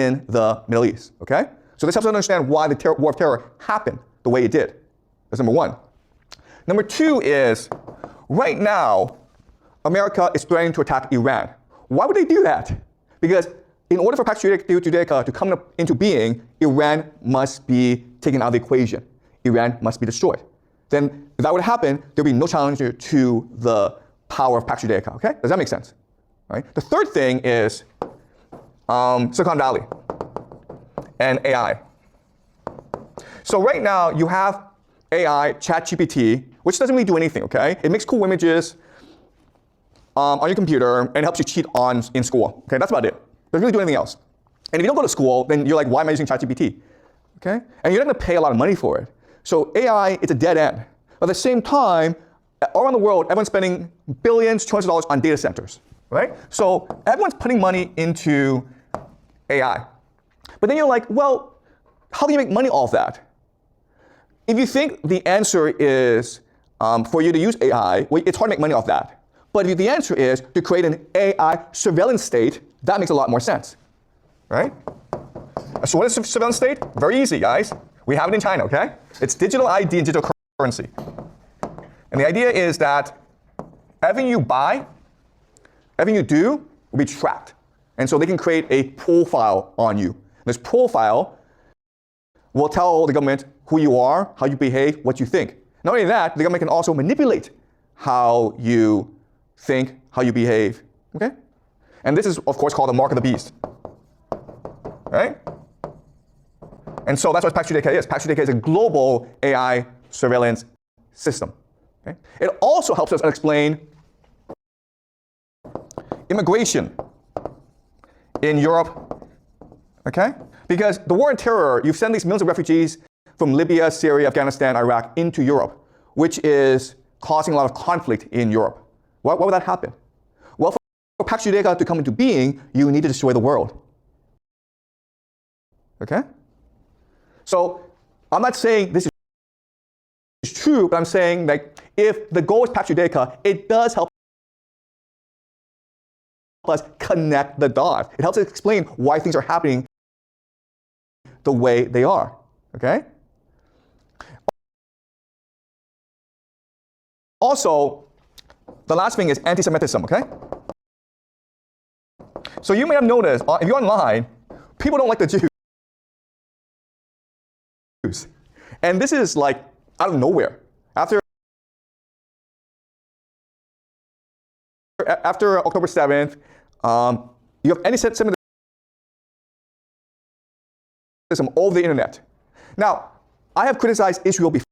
in the Middle East, okay? So this helps us understand why the War of Terror happened the way it did. That's number one. Number two is, right now, America is threatening to attack Iran. Why would they do that? Because in order for Pax Judaica to come into being, Iran must be taken out of the equation. Iran must be destroyed. Then, if that would happen, there'd be no challenge to the power of Pax Judaica, okay? Does that make sense? Right? The third thing is Silicon Valley and AI. So right now, you have AI, ChatGPT, which doesn't really do anything, okay? It makes cool images on your computer and helps you cheat in school, okay? That's about it. Doesn't really do anything else. And if you don't go to school, then you're like, why am I using ChatGPT? Okay? And you're not gonna pay a lot of money for it. So AI, it's a dead end. At the same time, all around the world, everyone's spending billions, trillions of dollars on data centers, right? So everyone's putting money into AI. But then you're like, well, how do you make money off that? If you think the answer is for you to use AI, well, it's hard to make money off that. But if the answer is to create an AI surveillance state, that makes a lot more sense, right? So what is a surveillance state? Very easy, guys. We have it in China, okay? It's digital ID and digital currency. And the idea is that everything you buy, everything you do will be tracked. And so they can create a profile on you. This profile will tell the government who you are, how you behave, what you think. Not only that, the government can also manipulate how you think, how you behave, okay? And this is, of course, called the mark of the beast, right? And so that's what Pax Judaica is. Pax Judaica is a global AI surveillance system. Okay? It also helps us explain immigration in Europe, okay? Because the war on terror, you've sent these millions of refugees from Libya, Syria, Afghanistan, Iraq into Europe, which is causing a lot of conflict in Europe. Why would that happen? Well, for Pax Judaica to come into being, you need to destroy the world. Okay? So I'm not saying this is true, but I'm saying that if the goal is Pax Judaica, it does help us connect the dots. It helps us explain why things are happening the way they are. Okay? Also, the last thing is anti-Semitism, okay? So you may have noticed, if you're online, people don't like the Jews. And this is like out of nowhere. After October 7th, you have anti-Semitism all over the internet. Now, I have criticized Israel before.